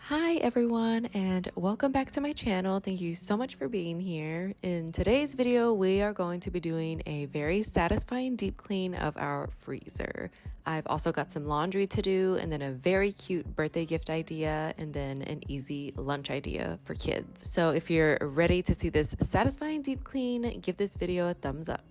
Hi everyone, and welcome back to my channel. Thank you so much for being here. In today's video, we are going to be doing a very satisfying deep clean of our freezer. I've also got some laundry to do, and then a very cute birthday gift idea, and then an easy lunch idea for kids. So if you're ready to see this satisfying deep clean, give this video a thumbs up.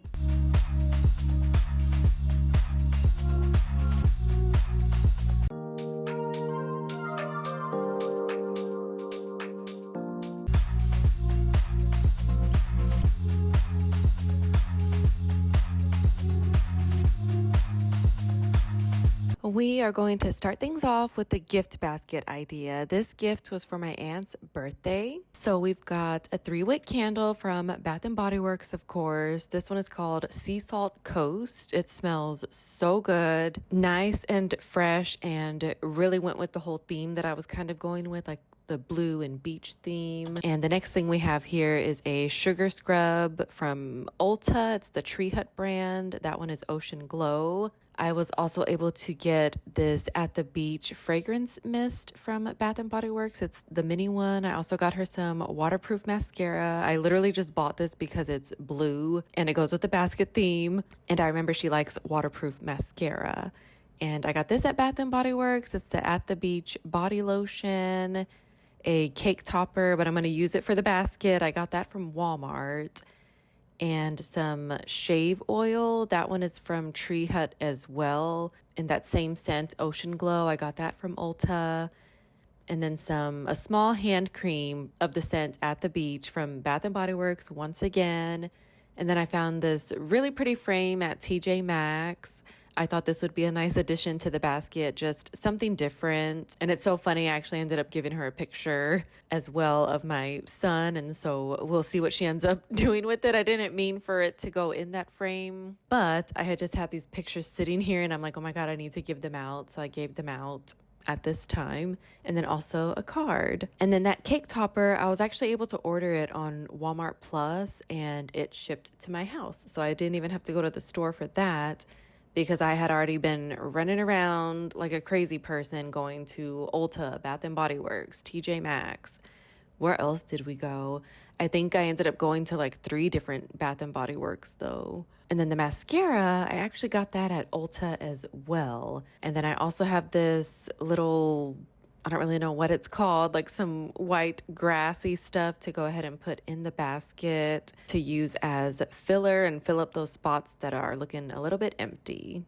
We are going to start things off with the gift basket idea. This gift was for my aunt's birthday. So we've got a 3-wick candle from Bath & Body Works, of course. This one is called Sea Salt Coast. It smells so good, nice and fresh, and really went with the whole theme that I was kind of going with, like the blue and beach theme. And the next thing we have here is a sugar scrub from Ulta. It's the Tree Hut brand. That one is Ocean Glow. I was also able to get this At the Beach fragrance mist from Bath & Body Works. It's the mini one. I also got her some waterproof mascara. I literally just bought this because it's blue and it goes with the basket theme. And I remember she likes waterproof mascara. And I got this at Bath & Body Works. It's the At the Beach body lotion, a cake topper, but I'm going to use it for the basket. I got that from Walmart. And some shave oil. That one is from Tree Hut as well. In that same scent, Ocean Glow. I got that from Ulta. And then a small hand cream of the scent At the Beach from Bath & Body Works once again. And then I found this really pretty frame at TJ Maxx. I thought this would be a nice addition to the basket, just something different. And it's so funny, I actually ended up giving her a picture as well of my son, and so we'll see what she ends up doing with it. I didn't mean for it to go in that frame, but I had just had these pictures sitting here and I'm like, oh my God, I need to give them out. So I gave them out at this time, and then also a card. And then that cake topper, I was actually able to order it on Walmart Plus and it shipped to my house. So I didn't even have to go to the store for that, because I had already been running around like a crazy person going to Ulta, Bath & Body Works, TJ Maxx. Where else did we go? I think I ended up going to like 3 different Bath & Body Works though. And then the mascara, I actually got that at Ulta as well. And then I also have this little, I don't really know what it's called, like some white grassy stuff to go ahead and put in the basket to use as filler and fill up those spots that are looking a little bit empty.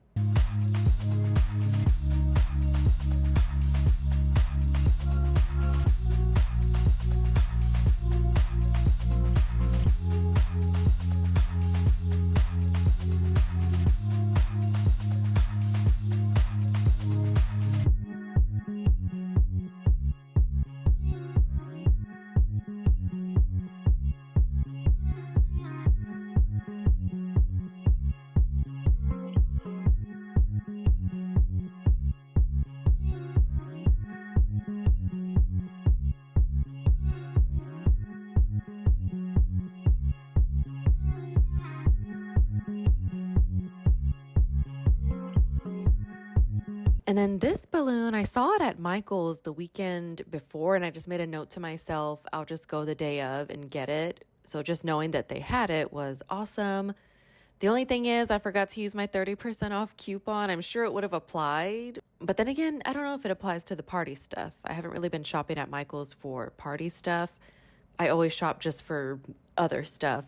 And then this balloon, I saw it at Michael's the weekend before, and I just made a note to myself, I'll just go the day of and get it. So just knowing that they had it was awesome. The only thing is I forgot to use my 30% off coupon. I'm sure it would have applied. But then again, I don't know if it applies to the party stuff. I haven't really been shopping at Michael's for party stuff. I always shop just for other stuff,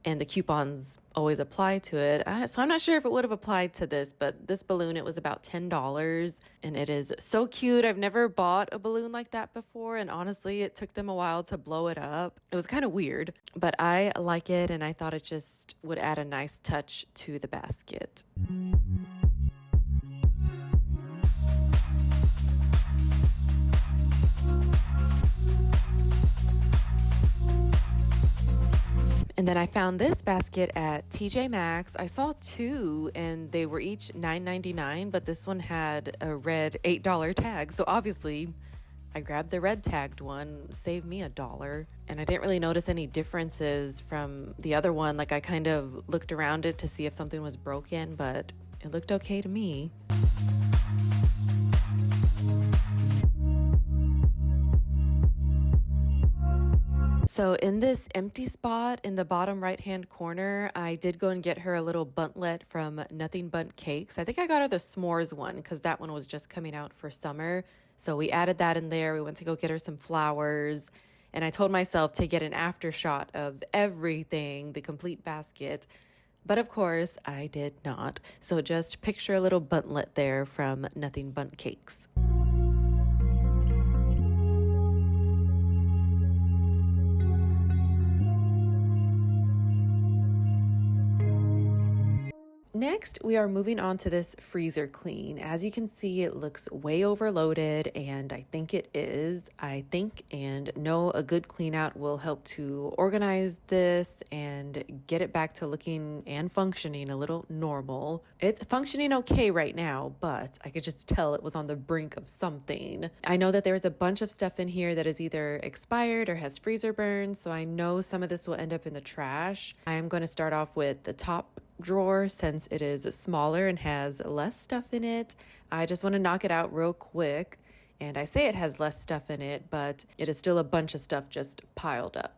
and the coupons always apply to it. So I'm not sure if it would have applied to this, but this balloon, it was about $10, and it is so cute. I've never bought a balloon like that before, and honestly, it took them a while to blow it up. It was kind of weird, but I like it, and I thought it just would add a nice touch to the basket. And then I found this basket at TJ Maxx. I saw 2 and they were each $9.99, but this one had a red $8 tag. So obviously I grabbed the red tagged one, saved me $1. And I didn't really notice any differences from the other one. Like I kind of looked around it to see if something was broken, but it looked okay to me. So in this empty spot in the bottom right-hand corner, I did go and get her a little buntlet from Nothing Bundt Cakes. I think I got her the s'mores one because that one was just coming out for summer. So we added that in there. We went to go get her some flowers. And I told myself to get an after shot of everything, the complete basket. But of course, I did not. So just picture a little buntlet there from Nothing Bundt Cakes. Next, we are moving on to this freezer clean. As you can see, it looks way overloaded, and I think it is. I think and know a good clean out will help to organize this and get it back to looking and functioning a little normal. It's functioning okay right now, but I could just tell it was on the brink of something. I know that there's a bunch of stuff in here that is either expired or has freezer burn, so I know some of this will end up in the trash. I am going to start off with the top drawer since it is smaller and has less stuff in it. I just want to knock it out real quick. And I say it has less stuff in it, but it is still a bunch of stuff just piled up.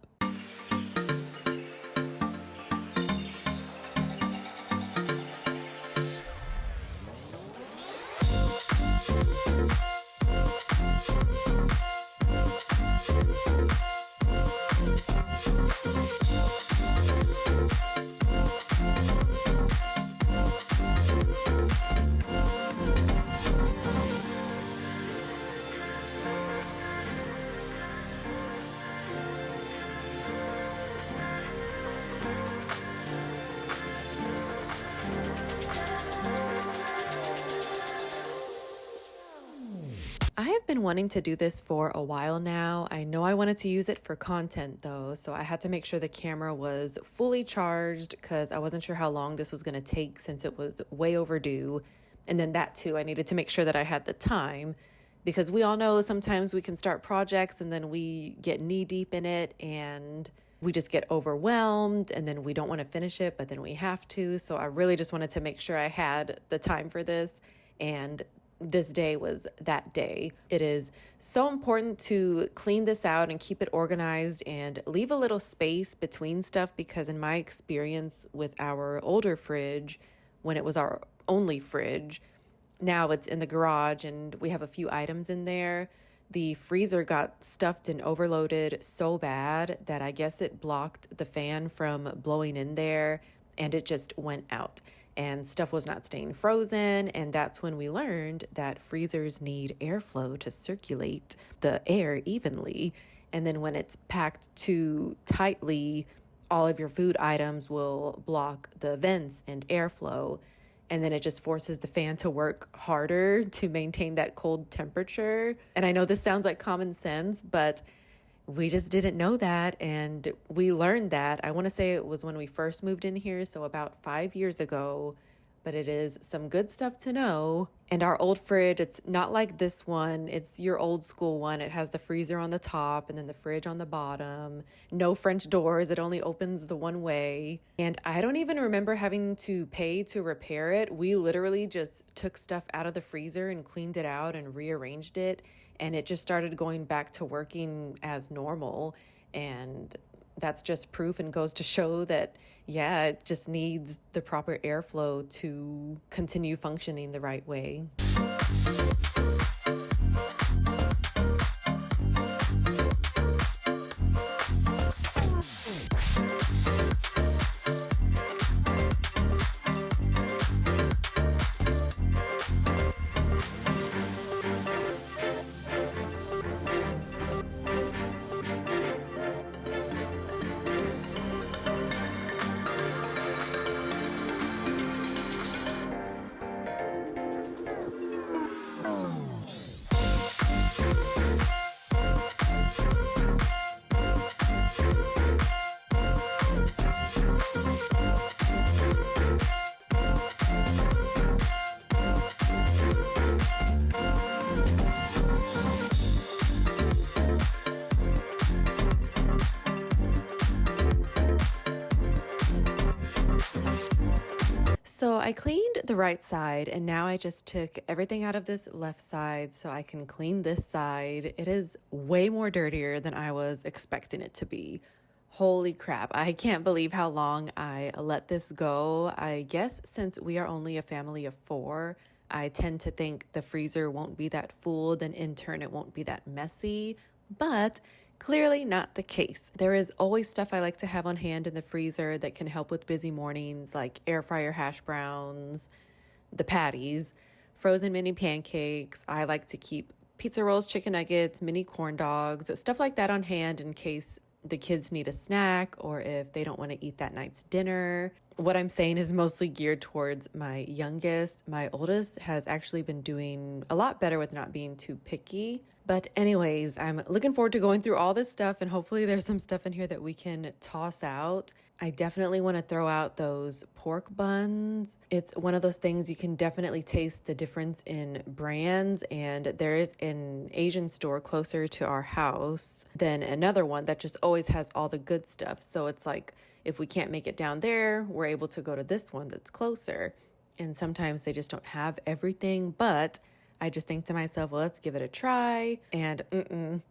I have been wanting to do this for a while now. I know I wanted to use it for content though, so I had to make sure the camera was fully charged because I wasn't sure how long this was going to take since it was way overdue. And then that too, I needed to make sure that I had the time because we all know sometimes we can start projects and then we get knee deep in it and we just get overwhelmed and then we don't want to finish it, but then we have to. So I really just wanted to make sure I had the time for this, and this day was that day. It is so important to clean this out and keep it organized and leave a little space between stuff because in my experience with our older fridge, when it was our only fridge, now it's in the garage and we have a few items in there. The freezer got stuffed and overloaded so bad that I guess it blocked the fan from blowing in there and it just went out. And stuff was not staying frozen. And that's when we learned that freezers need airflow to circulate the air evenly. And then when it's packed too tightly, all of your food items will block the vents and airflow. And then it just forces the fan to work harder to maintain that cold temperature. And I know this sounds like common sense, but we just didn't know that, and we learned that. I want to say it was when we first moved in here, so about 5 years ago, but it is some good stuff to know. And our old fridge, it's not like this one. It's your old school one. It has the freezer on the top and then the fridge on the bottom. No French doors. It only opens the one way. And I don't even remember having to pay to repair it. We literally just took stuff out of the freezer and cleaned it out and rearranged it. And it just started going back to working as normal. And that's just proof and goes to show that, yeah, it just needs the proper airflow to continue functioning the right way. So I cleaned the right side and now I just took everything out of this left side so I can clean this side. It is way more dirtier than I was expecting it to be. Holy crap. I can't believe how long I let this go. I guess since we are only a family of 4, I tend to think the freezer won't be that full, then in turn it won't be that messy. But clearly not the case. There is always stuff I like to have on hand in the freezer that can help with busy mornings, like air fryer hash browns, the patties, frozen mini pancakes. I like to keep pizza rolls, chicken nuggets, mini corn dogs, stuff like that on hand in case the kids need a snack or if they don't want to eat that night's dinner. What I'm saying is mostly geared towards my youngest. My oldest has actually been doing a lot better with not being too picky. But anyways, I'm looking forward to going through all this stuff and hopefully there's some stuff in here that we can toss out. I definitely want to throw out those pork buns. It's one of those things you can definitely taste the difference in brands, and there is an Asian store closer to our house than another one that just always has all the good stuff. So it's like if we can't make it down there, we're able to go to this one that's closer. And sometimes they just don't have everything, but I just think to myself, well, let's give it a try. And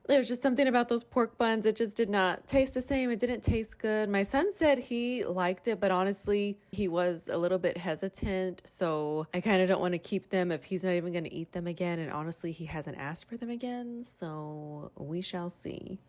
there's just something about those pork buns. It just did not taste the same. It didn't taste good. My son said he liked it, but honestly, he was a little bit hesitant. So I kind of don't want to keep them if he's not even going to eat them again. And honestly, he hasn't asked for them again. So we shall see.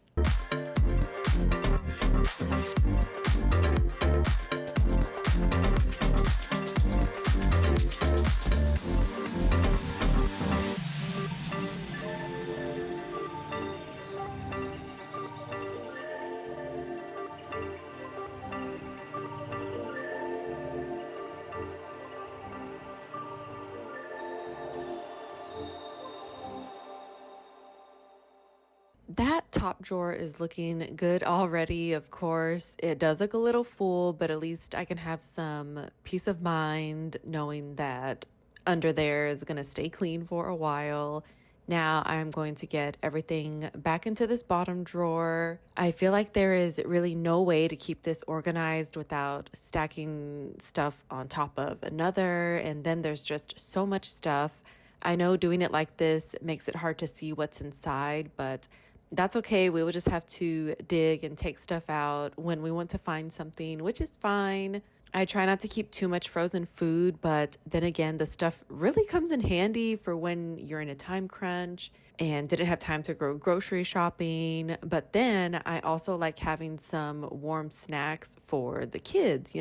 That top drawer is looking good already, of course. It does look a little full, but at least I can have some peace of mind knowing that under there is going to stay clean for a while. Now I'm going to get everything back into this bottom drawer. I feel like there is really no way to keep this organized without stacking stuff on top of another. And then there's just so much stuff. I know doing it like this makes it hard to see what's inside, but that's okay. We will just have to dig and take stuff out when we want to find something, which is fine. I try not to keep too much frozen food, but then again, the stuff really comes in handy for when you're in a time crunch and didn't have time to go grocery shopping. But then I also like having some warm snacks for the kids,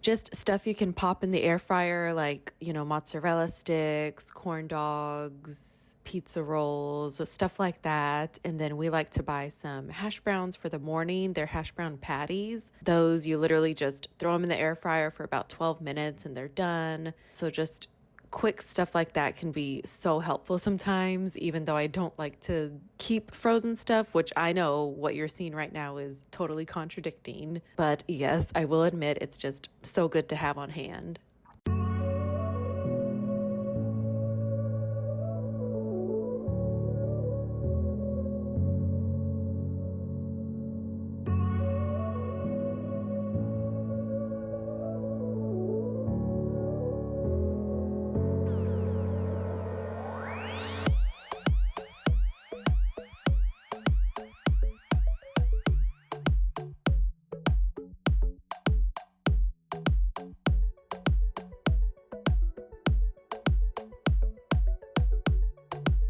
Just stuff you can pop in the air fryer, like, mozzarella sticks, corn dogs, pizza rolls, stuff like that. And then we like to buy some hash browns for the morning. They're hash brown patties. Those you literally just throw them in the air fryer for about 12 minutes and they're done. So just quick stuff like that can be so helpful sometimes, even though I don't like to keep frozen stuff, which I know what you're seeing right now is totally contradicting. But yes, I will admit it's just so good to have on hand.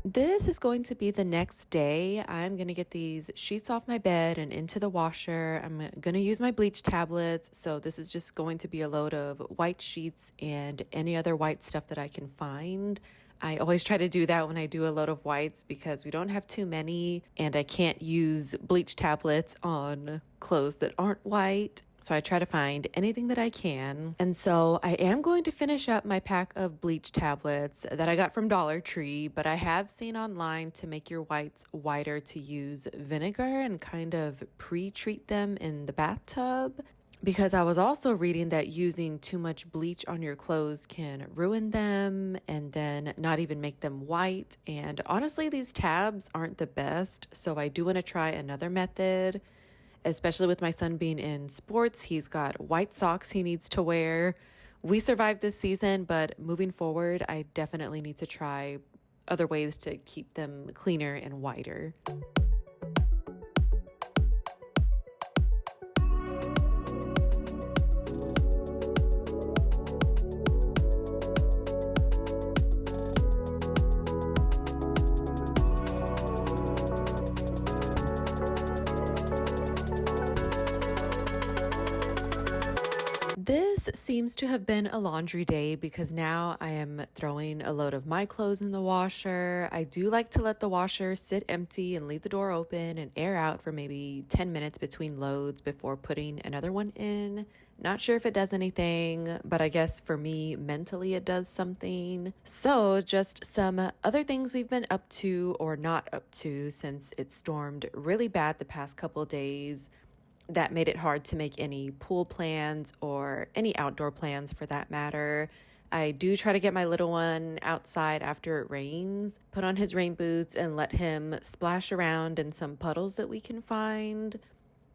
This is going to be the next day. I'm going to get these sheets off my bed and into the washer. I'm going to use my bleach tablets. So this is just going to be a load of white sheets and any other white stuff that I can find. I always try to do that when I do a load of whites because we don't have too many and I can't use bleach tablets on clothes that aren't white. So I try to find anything that I can. And so I am going to finish up my pack of bleach tablets that I got from Dollar Tree, but I have seen online to make your whites whiter to use vinegar and kind of pre-treat them in the bathtub. Because I was also reading that using too much bleach on your clothes can ruin them and then not even make them white. And honestly, these tabs aren't the best. So I do want to try another method, especially with my son being in sports. He's got white socks he needs to wear, we survived this season, but moving forward, I definitely need to try other ways to keep them cleaner and whiter. This seems to have been a laundry day because now I am throwing a load of my clothes in the washer. I do like to let the washer sit empty and leave the door open and air out for maybe 10 minutes between loads before putting another one in. Not sure if it does anything, but I guess for me, mentally, it does something. So, just some other things we've been up to or not up to since it stormed really bad the past couple days. That made it hard to make any pool plans or any outdoor plans for that matter. I do try to get my little one outside after it rains, put on his rain boots, and let him splash around in some puddles that we can find.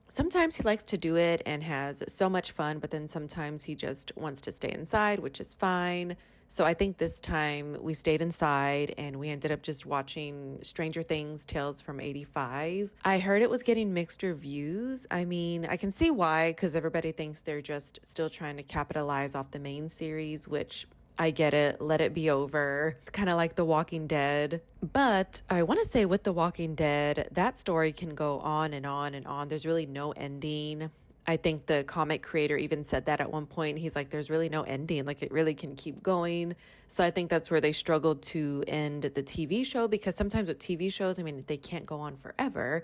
Sometimes he likes to do it and has so much fun, but then sometimes he just wants to stay inside, which is fine. So I think this time we stayed inside and we ended up just watching Stranger Things Tales from 85. I heard it was getting mixed reviews. I mean, I can see why, because everybody thinks they're just still trying to capitalize off the main series, which I get it. Let it be over. It's kind of like The Walking Dead. But I want to say with The Walking Dead, that story can go on and on and on. There's really no ending. I think the comic creator even said that at one point. He's like, there's really no ending. Like, it really can keep going. So I think that's where they struggled to end the TV show, because sometimes with TV shows, I mean, they can't go on forever.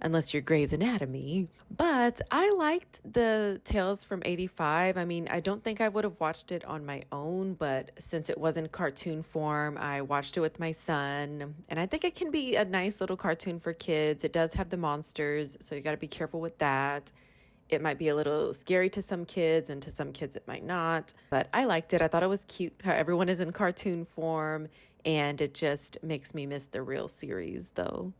Unless you're Grey's Anatomy. But I liked the Tales from 85. I mean, I don't think I would have watched it on my own, but since it was in cartoon form, I watched it with my son. And I think it can be a nice little cartoon for kids. It does have the monsters, so you got to be careful with that. It might be a little scary to some kids, and to some kids it might not. But I liked it. I thought it was cute how everyone is in cartoon form, and it just makes me miss the real series, though.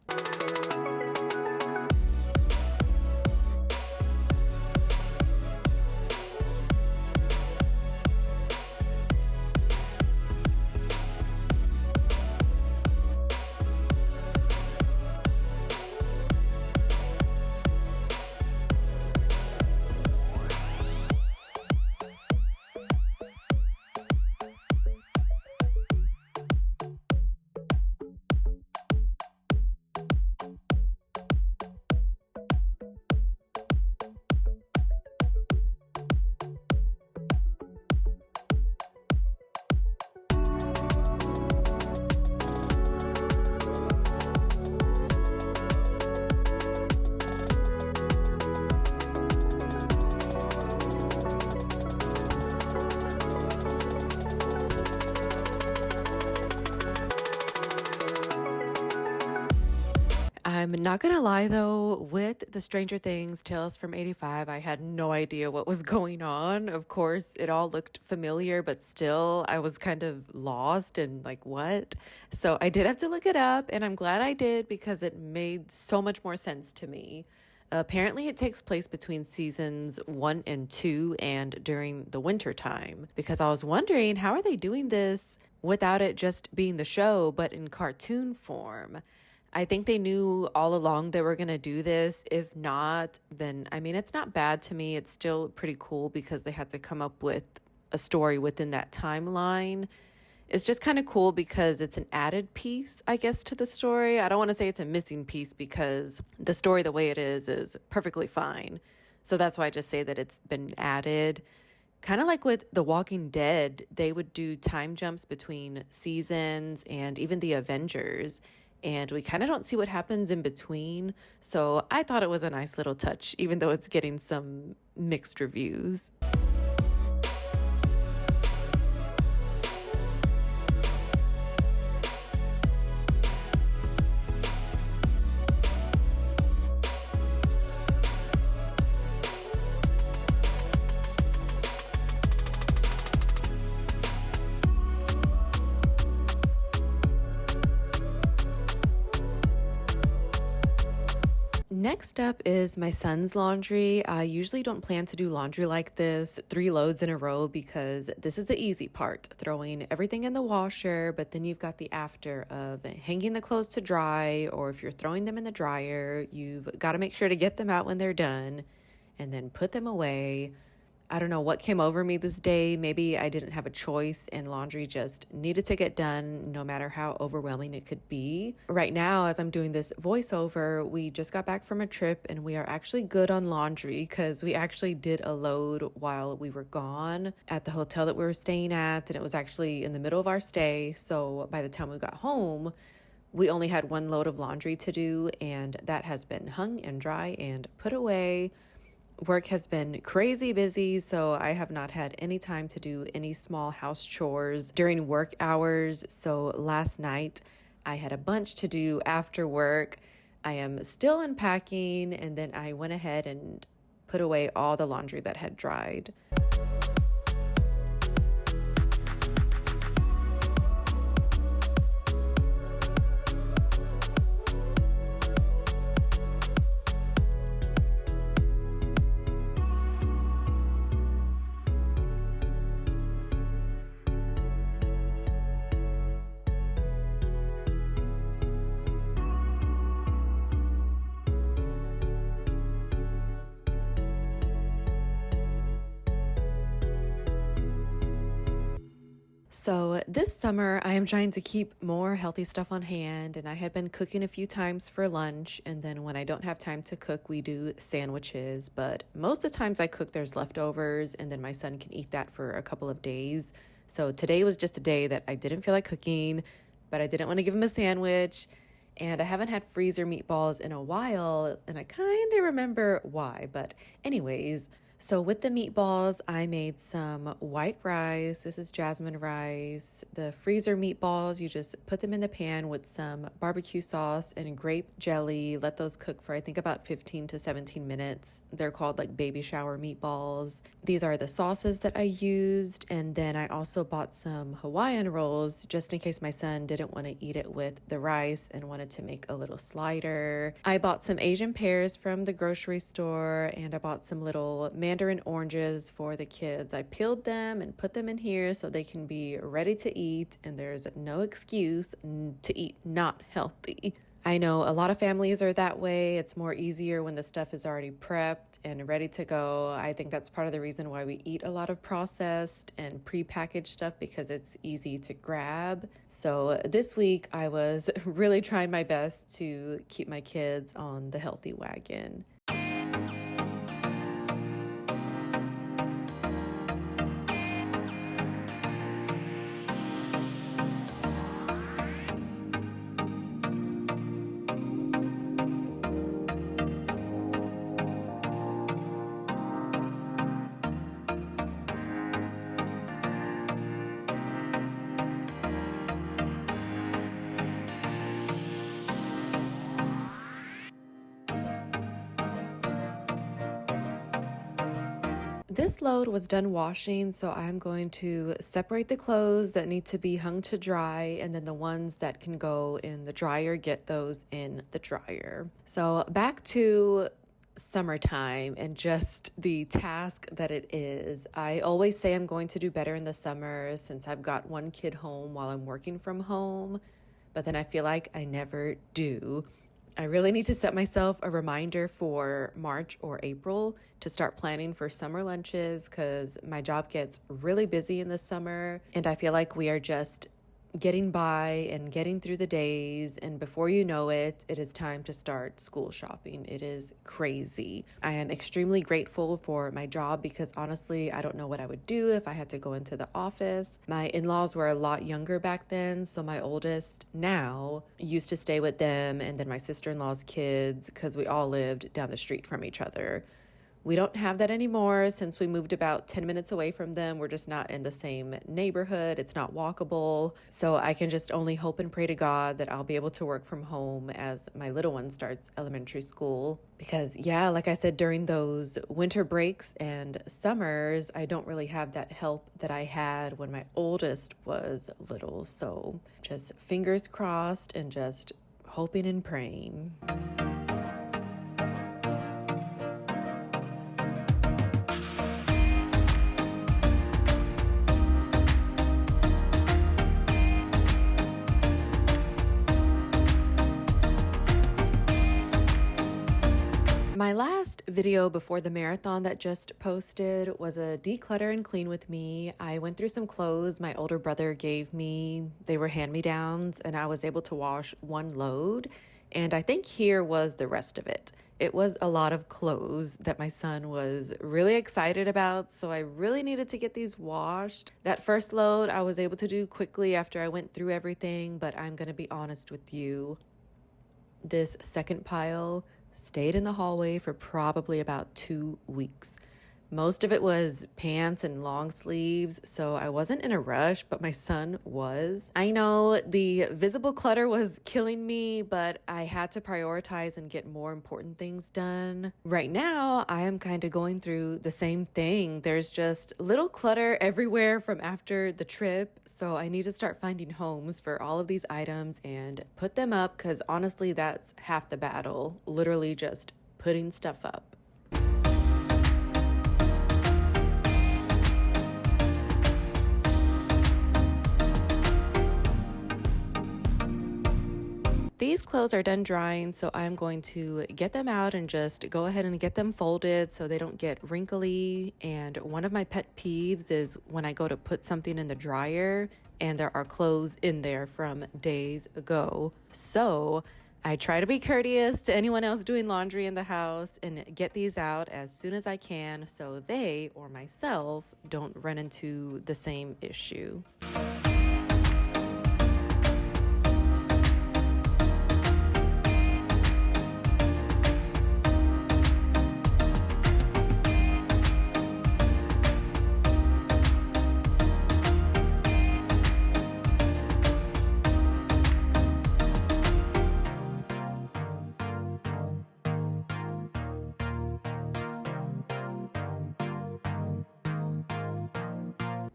I'm not gonna lie though, with the Stranger Things Tales from 85, I had no idea what was going on. Of course, it all looked familiar, but still, I was kind of lost and like, what? So I did have to look it up, and I'm glad I did because it made so much more sense to me. Apparently, it takes place between seasons 1 and 2 and during the winter time, because I was wondering, how are they doing this without it just being the show, but in cartoon form? I think they knew all along they were going to do this. If not, then, I mean, it's not bad to me. It's still pretty cool because they had to come up with a story within that timeline. It's just kind of cool because it's an added piece, I guess, to the story. I don't want to say it's a missing piece because the story, the way it is perfectly fine. So that's why I just say that it's been added. Kind of like with The Walking Dead, they would do time jumps between seasons and even the Avengers. And we kind of don't see what happens in between. So I thought it was a nice little touch, even though it's getting some mixed reviews. Next up is my son's laundry. I usually don't plan to do laundry like this, 3 loads in a row, because this is the easy part, throwing everything in the washer, but then you've got the after of hanging the clothes to dry, or if you're throwing them in the dryer, you've got to make sure to get them out when they're done and then put them away. I don't know what came over me this day. Maybe I didn't have a choice and laundry just needed to get done no matter how overwhelming it could be. Right now, as I'm doing this voiceover, we just got back from a trip and we are actually good on laundry because we actually did a load while we were gone at the hotel that we were staying at, and it was actually in the middle of our stay. So by the time we got home, we only had 1 load of laundry to do, and that has been hung and dry and put away. Work has been crazy busy, so I have not had any time to do any small house chores during work hours. So last night I had a bunch to do after work. I am still unpacking, and then I went ahead and put away all the laundry that had dried. So this summer, I am trying to keep more healthy stuff on hand, and I had been cooking a few times for lunch, and then when I don't have time to cook, we do sandwiches, but most of the times I cook, there's leftovers, and then my son can eat that for a couple of days. So today was just a day that I didn't feel like cooking, but I didn't want to give him a sandwich, and I haven't had freezer meatballs in a while, and I kind of remember why, but anyways. So with the meatballs, I made some white rice. This is jasmine rice. The freezer meatballs, you just put them in the pan with some barbecue sauce and grape jelly. Let those cook for, I think, about 15 to 17 minutes. They're called like baby shower meatballs. These are the sauces that I used. And then I also bought some Hawaiian rolls just in case my son didn't want to eat it with the rice and wanted to make a little slider. I bought some Asian pears from the grocery store, and I bought some little mandarin oranges for the kids. I peeled them and put them in here so they can be ready to eat, and there's no excuse to eat not healthy. I know a lot of families are that way. It's more easier when the stuff is already prepped and ready to go. I think that's part of the reason why we eat a lot of processed and prepackaged stuff, because it's easy to grab. So this week I was really trying my best to keep my kids on the healthy wagon. This load was done washing, so I'm going to separate the clothes that need to be hung to dry, and then the ones that can go in the dryer, get those in the dryer. So back to summertime and just the task that it is. I always say I'm going to do better in the summer since I've got 1 kid home while I'm working from home, but then I feel like I never do. I really need to set myself a reminder for March or April to start planning for summer lunches, because my job gets really busy in the summer and I feel like we are just getting by and getting through the days, and before you know it, it is time to start school shopping. It is crazy. I am extremely grateful for my job because honestly, I don't know what I would do if I had to go into the office. My in-laws were a lot younger back then, so my oldest now used to stay with them, and then my sister-in-law's kids, because we all lived down the street from each other. We don't have that anymore since we moved about 10 minutes away from them. We're just not in the same neighborhood. It's not walkable. So I can just only hope and pray to God that I'll be able to work from home as my little one starts elementary school. Because yeah, like I said, during those winter breaks and summers, I don't really have that help that I had when my oldest was little. So just fingers crossed and just hoping and praying. My last video before the marathon that just posted was a declutter and clean with me. I went through some clothes my older brother gave me. They were hand-me-downs and I was able to wash one load. And I think here was the rest of it. It was a lot of clothes that my son was really excited about, so I really needed to get these washed. That first load I was able to do quickly after I went through everything, but I'm gonna be honest with you. This second pile stayed in the hallway for probably about 2 weeks. Most of it was pants and long sleeves, so I wasn't in a rush, but my son was. I know the visible clutter was killing me, but I had to prioritize and get more important things done. Right now, I am kind of going through the same thing. There's just little clutter everywhere from after the trip, so I need to start finding homes for all of these items and put them up, because honestly, that's half the battle. Literally just putting stuff up. These clothes are done drying, so I'm going to get them out and just go ahead and get them folded so they don't get wrinkly. And one of my pet peeves is when I go to put something in the dryer and there are clothes in there from days ago. So I try to be courteous to anyone else doing laundry in the house and get these out as soon as I can so they or myself don't run into the same issue.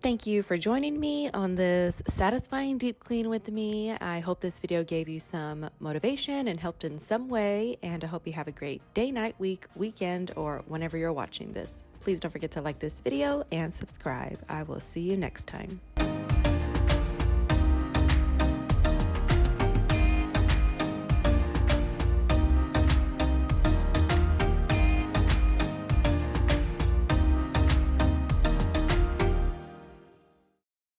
Thank you for joining me on this satisfying deep clean with me. I hope this video gave you some motivation and helped in some way, and I hope you have a great day, night, week, weekend, or whenever you're watching this. Please don't forget to like this video and subscribe. I will see you next time.